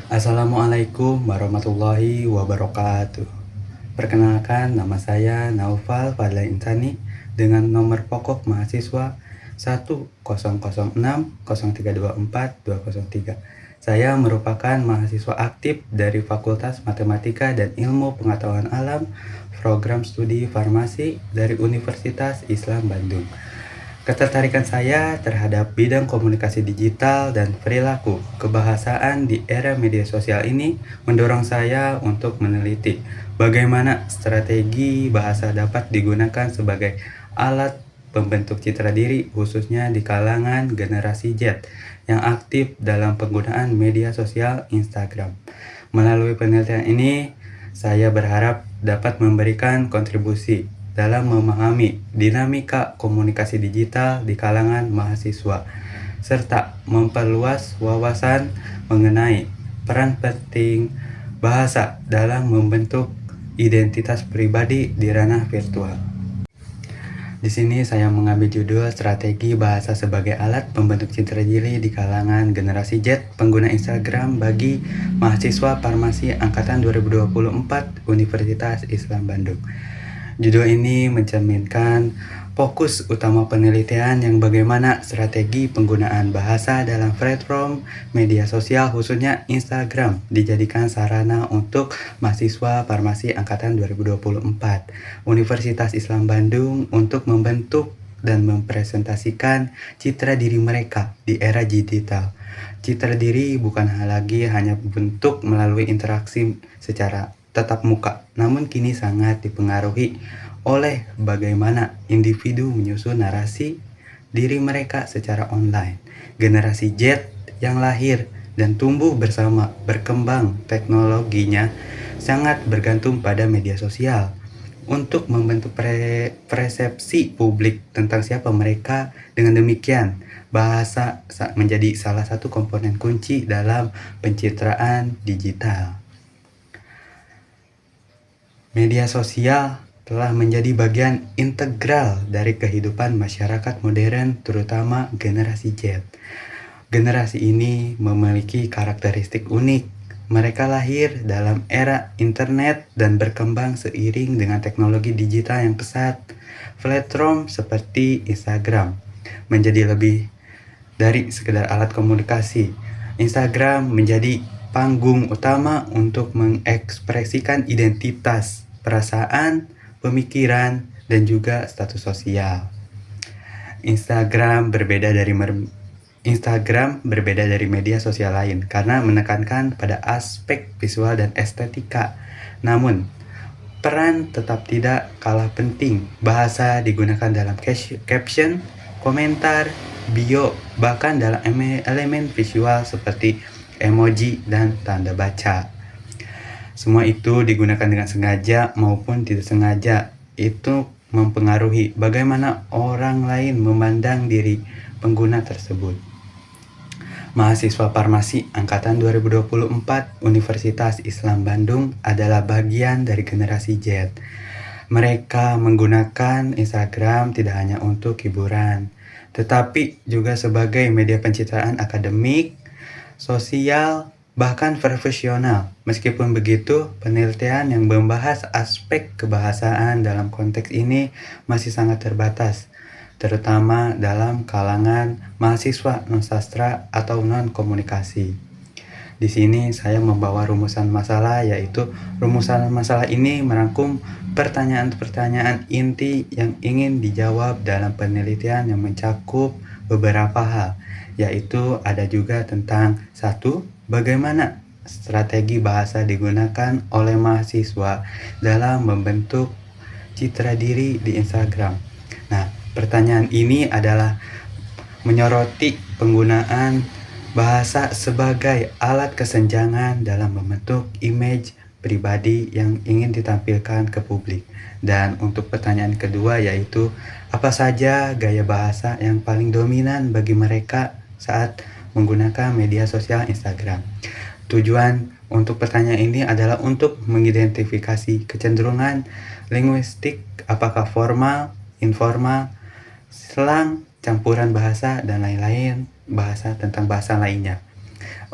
Assalamualaikum warahmatullahi wabarakatuh. Perkenalkan, nama saya Naufal Fadla Insani dengan nomor pokok mahasiswa 10060324203. Saya merupakan mahasiswa aktif dari Fakultas Matematika dan Ilmu Pengetahuan Alam, Program Studi Farmasi dari Universitas Islam Bandung. Ketertarikan saya terhadap bidang komunikasi digital dan perilaku kebahasaan di era media sosial ini mendorong saya untuk meneliti bagaimana strategi bahasa dapat digunakan sebagai alat pembentuk citra diri, khususnya di kalangan generasi Z yang aktif dalam penggunaan media sosial Instagram. Melalui penelitian ini, saya berharap dapat memberikan kontribusi dalam memahami dinamika komunikasi digital di kalangan mahasiswa, serta memperluas wawasan mengenai peran penting bahasa dalam membentuk identitas pribadi di ranah virtual. Di sini saya mengambil judul Strategi Bahasa sebagai Alat Pembentuk Citra Diri di kalangan generasi Z pengguna Instagram bagi mahasiswa farmasi angkatan 2024 Universitas Islam Bandung. Judul ini mencerminkan fokus utama penelitian yang bagaimana strategi penggunaan bahasa dalam platform media sosial khususnya Instagram dijadikan sarana untuk mahasiswa farmasi angkatan 2024 Universitas Islam Bandung untuk membentuk dan mempresentasikan citra diri mereka di era digital. Citra diri bukan lagi hanya bentuk melalui interaksi secara tatap muka, namun kini sangat dipengaruhi oleh bagaimana individu menyusun narasi diri mereka secara online. Generasi Z yang lahir dan tumbuh bersama berkembang teknologinya sangat bergantung pada media sosial untuk membentuk persepsi publik tentang siapa mereka. Dengan demikian, bahasa menjadi salah satu komponen kunci dalam pencitraan digital. Media sosial telah menjadi bagian integral dari kehidupan masyarakat modern, terutama generasi Z. Generasi ini memiliki karakteristik unik. Mereka lahir dalam era internet dan berkembang seiring dengan teknologi digital yang pesat. Platform seperti Instagram menjadi lebih dari sekedar alat komunikasi. Instagram menjadi panggung utama untuk mengekspresikan identitas, perasaan, pemikiran, dan juga status sosial. Instagram berbeda dari media sosial lain karena menekankan pada aspek visual dan estetika. Namun, peran tetap tidak kalah penting. Bahasa digunakan dalam caption, komentar, bio, bahkan dalam elemen visual seperti emoji dan tanda baca. Semua itu digunakan dengan sengaja maupun tidak sengaja. Itu mempengaruhi bagaimana orang lain memandang diri pengguna tersebut. Mahasiswa farmasi angkatan 2024 Universitas Islam Bandung adalah bagian dari generasi Z. Mereka menggunakan Instagram tidak hanya untuk hiburan, tetapi juga sebagai media pencitraan akademik, sosial, bahkan profesional. Meskipun begitu, penelitian yang membahas aspek kebahasaan dalam konteks ini masih sangat terbatas, terutama dalam kalangan mahasiswa non-sastra atau non-komunikasi. Di sini saya membawa rumusan masalah, yaitu rumusan masalah ini merangkum pertanyaan-pertanyaan inti yang ingin dijawab dalam penelitian yang mencakup beberapa hal, yaitu ada juga tentang 1. Bagaimana strategi bahasa digunakan oleh mahasiswa dalam membentuk citra diri di Instagram. Nah, pertanyaan ini adalah menyoroti penggunaan bahasa sebagai alat kesenjangan dalam membentuk image pribadi yang ingin ditampilkan ke publik. Dan untuk pertanyaan kedua yaitu, apa saja gaya bahasa yang paling dominan bagi mereka saat menggunakan media sosial Instagram. Tujuan untuk pertanyaan ini adalah untuk mengidentifikasi kecenderungan linguistik, apakah formal, informal, slang, campuran bahasa, dan lain-lain, bahasa tentang bahasa lainnya.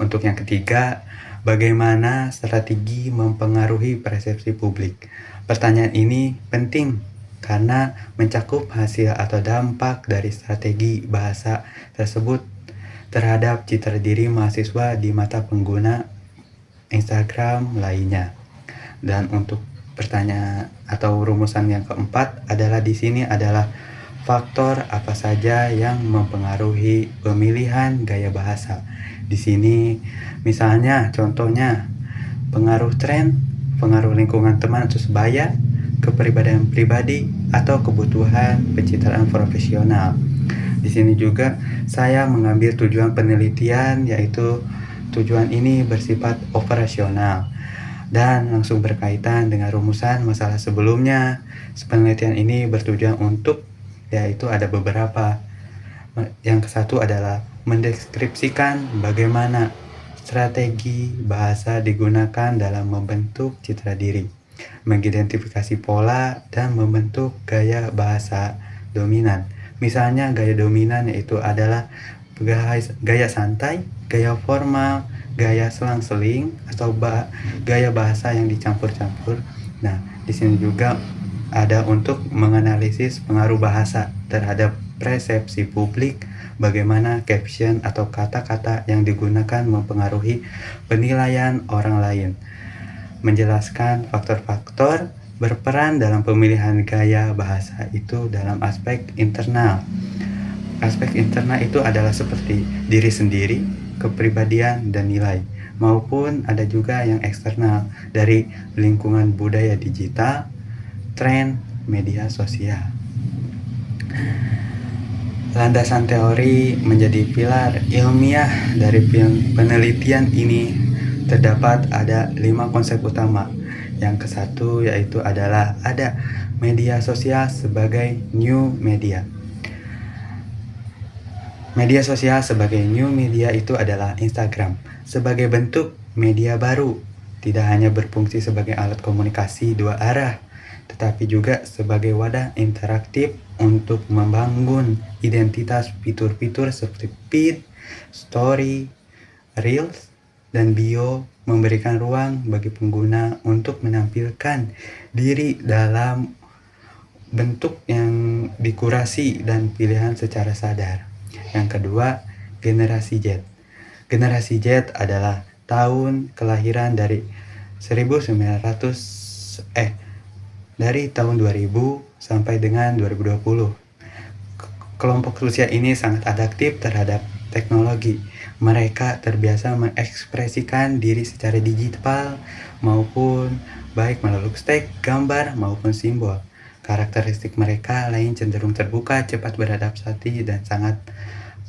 Untuk yang ketiga, bagaimana strategi mempengaruhi persepsi publik? Pertanyaan ini penting karena mencakup hasil atau dampak dari strategi bahasa tersebut terhadap citra diri mahasiswa di mata pengguna Instagram lainnya. Dan untuk pertanyaan atau rumusan yang keempat adalah di sini adalah faktor apa saja yang mempengaruhi pemilihan gaya bahasa. Di sini misalnya contohnya pengaruh tren, pengaruh lingkungan teman atau sebaya, kepribadian pribadi, atau kebutuhan pencitraan profesional. Di sini juga saya mengambil tujuan penelitian, yaitu tujuan ini bersifat operasional dan langsung berkaitan dengan rumusan masalah sebelumnya. Penelitian ini bertujuan untuk, yaitu ada beberapa. Yang satu adalah mendeskripsikan bagaimana strategi bahasa digunakan dalam membentuk citra diri, mengidentifikasi pola, dan membentuk gaya bahasa dominan. Misalnya gaya dominan yaitu adalah gaya santai, gaya formal, gaya selang-seling, atau gaya bahasa yang dicampur-campur. Nah, di sini juga ada untuk menganalisis pengaruh bahasa terhadap persepsi publik, bagaimana caption atau kata-kata yang digunakan mempengaruhi penilaian orang lain, menjelaskan faktor-faktor berperan dalam pemilihan gaya bahasa itu dalam aspek internal. Aspek internal itu adalah seperti diri sendiri, kepribadian, dan nilai, maupun ada juga yang eksternal dari lingkungan budaya digital, tren, media sosial. Landasan teori menjadi pilar ilmiah dari penelitian ini terdapat ada 5 konsep utama. Yang kesatu yaitu adalah ada media sosial sebagai new media. Media sosial sebagai new media itu adalah Instagram sebagai bentuk media baru, tidak hanya berfungsi sebagai alat komunikasi dua arah, tetapi juga sebagai wadah interaktif untuk membangun identitas fitur-fitur seperti feed, story, reels, dan bio, memberikan ruang bagi pengguna untuk menampilkan diri dalam bentuk yang dikurasi dan pilihan secara sadar. Yang kedua, generasi Z. Generasi Z adalah tahun kelahiran dari 2000 sampai dengan 2020. Kelompok usia ini sangat adaptif terhadap teknologi. Mereka terbiasa mengekspresikan diri secara digital maupun baik melalui teks, gambar maupun simbol. Karakteristik mereka lain cenderung terbuka, cepat beradaptasi, dan sangat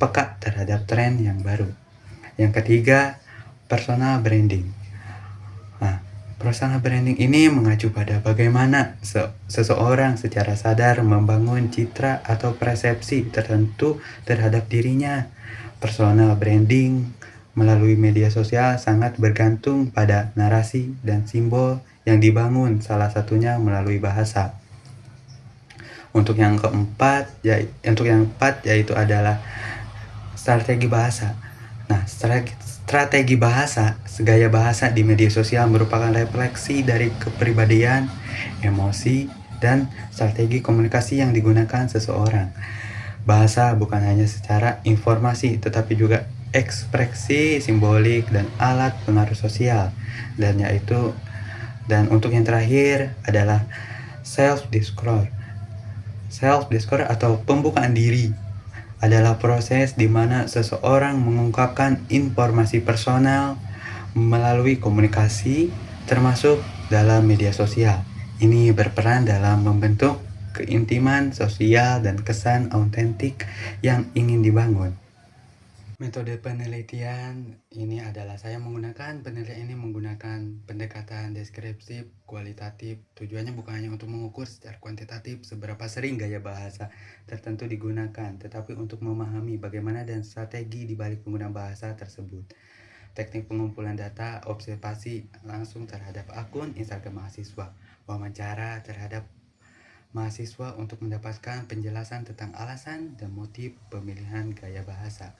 peka terhadap tren yang baru. Yang ketiga, personal branding. Nah, personal branding ini mengacu pada bagaimana seseorang secara sadar membangun citra atau persepsi tertentu terhadap dirinya. Personal branding melalui media sosial sangat bergantung pada narasi dan simbol yang dibangun, salah satunya melalui bahasa. Untuk yang keempat, yaitu adalah strategi bahasa. Nah, strategi bahasa, gaya bahasa di media sosial merupakan refleksi dari kepribadian, emosi, dan strategi komunikasi yang digunakan seseorang. Bahasa bukan hanya secara informasi, tetapi juga ekspresi, simbolik, dan alat pengaruh sosial. Dan untuk yang terakhir adalah self-disclosure. Self-disclosure atau pembukaan diri adalah proses di mana seseorang mengungkapkan informasi personal melalui komunikasi, termasuk dalam media sosial. Ini berperan dalam membentuk keintiman sosial dan kesan autentik yang ingin dibangun. Metode penelitian ini adalah penelitian ini menggunakan pendekatan deskriptif, kualitatif. Tujuannya bukan hanya untuk mengukur secara kuantitatif seberapa sering gaya bahasa tertentu digunakan, tetapi untuk memahami bagaimana dan strategi di balik penggunaan bahasa tersebut. Teknik pengumpulan data, observasi langsung terhadap akun Instagram mahasiswa, wawancara terhadap mahasiswa untuk mendapatkan penjelasan tentang alasan dan motif pemilihan gaya bahasa.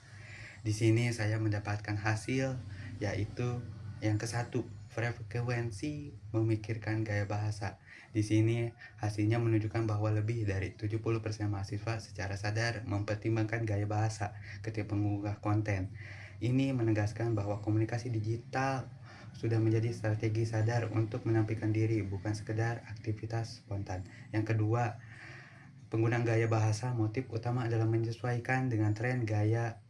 Di sini saya mendapatkan hasil yaitu yang ke-1, frekuensi memikirkan gaya bahasa. Di sini hasilnya menunjukkan bahwa lebih dari 70% mahasiswa secara sadar mempertimbangkan gaya bahasa ketika mengunggah konten. Ini menegaskan bahwa komunikasi digital sudah menjadi strategi sadar untuk menampilkan diri, bukan sekedar aktivitas spontan. Yang kedua, penggunaan gaya bahasa motif utama adalah menyesuaikan dengan tren gaya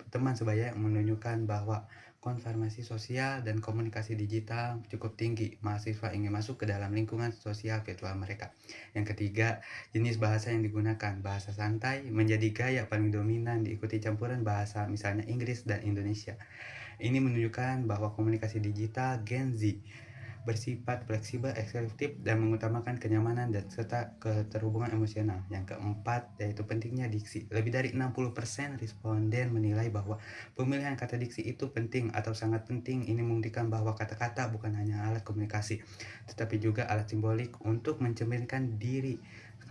teman sebaya, menunjukkan bahwa konformasi sosial dan komunikasi digital cukup tinggi. Mahasiswa ingin masuk ke dalam lingkungan sosial virtual mereka. Yang ketiga, jenis bahasa yang digunakan. Bahasa santai menjadi gaya paling dominan, diikuti campuran bahasa misalnya Inggris dan Indonesia. Ini menunjukkan bahwa komunikasi digital Gen Z bersifat fleksibel, ekspresif, dan mengutamakan kenyamanan dan serta keterhubungan emosional. Yang keempat, yaitu pentingnya diksi. Lebih dari 60% responden menilai bahwa pemilihan kata diksi itu penting atau sangat penting. Ini membuktikan bahwa kata-kata bukan hanya alat komunikasi, tetapi juga alat simbolik untuk mencerminkan diri,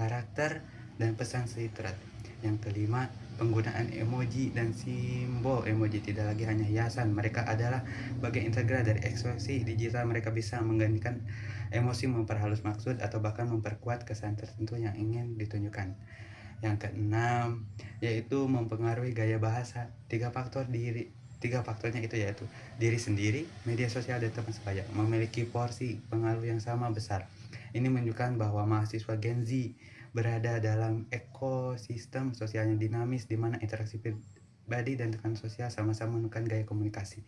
karakter, dan pesan literat. Yang kelima, penggunaan emoji dan simbol. Emoji tidak lagi hanya hiasan, mereka adalah bagian integral dari ekspresi digital. Mereka bisa menggantikan emosi, memperhalus maksud, atau bahkan memperkuat kesan tertentu yang ingin ditunjukkan. Yang keenam, yaitu mempengaruhi gaya bahasa. Tiga faktornya itu yaitu diri sendiri, media sosial, dan teman sebaya memiliki porsi pengaruh yang sama besar. Ini menunjukkan bahwa mahasiswa Gen Z berada dalam ekosistem sosial yang dinamis di mana interaksi pribadi dan tekanan sosial sama-sama menentukan gaya komunikasi.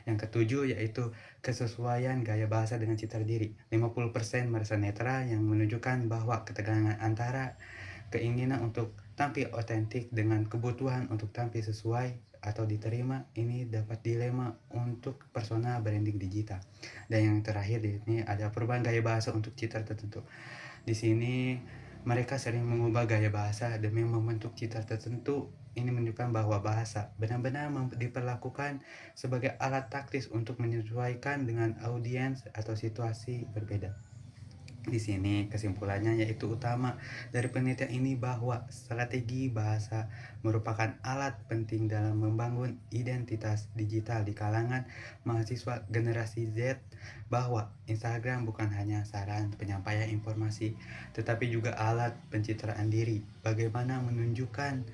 Yang ketujuh, yaitu kesesuaian gaya bahasa dengan citra diri. 50% merasa netral, yang menunjukkan bahwa ketegangan antara keinginan untuk tampil otentik dengan kebutuhan untuk tampil sesuai atau diterima ini dapat dilema untuk personal branding digital. Dan yang terakhir di sini ada perubahan gaya bahasa untuk citra tertentu. Di sini mereka sering mengubah gaya bahasa demi membentuk citra tertentu. Ini menunjukkan bahwa bahasa benar-benar diperlakukan sebagai alat taktis untuk menyesuaikan dengan audiens atau situasi berbeda. Di sini kesimpulannya yaitu utama dari penelitian ini bahwa strategi bahasa merupakan alat penting dalam membangun identitas digital di kalangan mahasiswa generasi Z, bahwa Instagram bukan hanya sarana penyampaian informasi, tetapi juga alat pencitraan diri. Bagaimana menunjukkan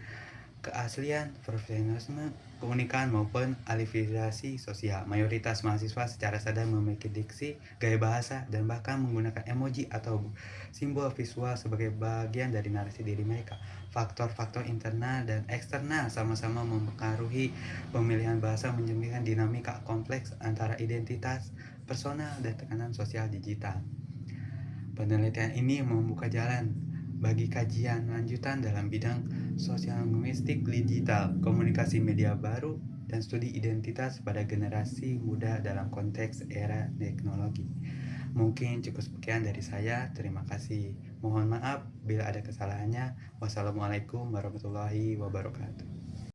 keaslian, profesionalisme, keunikan maupun aliviasi sosial. Mayoritas mahasiswa secara sadar memiliki diksi, gaya bahasa, dan bahkan menggunakan emoji atau simbol visual sebagai bagian dari narasi diri mereka. Faktor-faktor internal dan eksternal sama-sama mempengaruhi pemilihan bahasa, mencerminkan dinamika kompleks antara identitas personal dan tekanan sosial digital. Penelitian ini membuka jalan bagi kajian lanjutan dalam bidang sosial linguistik digital, komunikasi media baru, dan studi identitas pada generasi muda dalam konteks era teknologi. Mungkin cukup sekian dari saya. Terima kasih. Mohon maaf bila ada kesalahannya. Wassalamualaikum warahmatullahi wabarakatuh.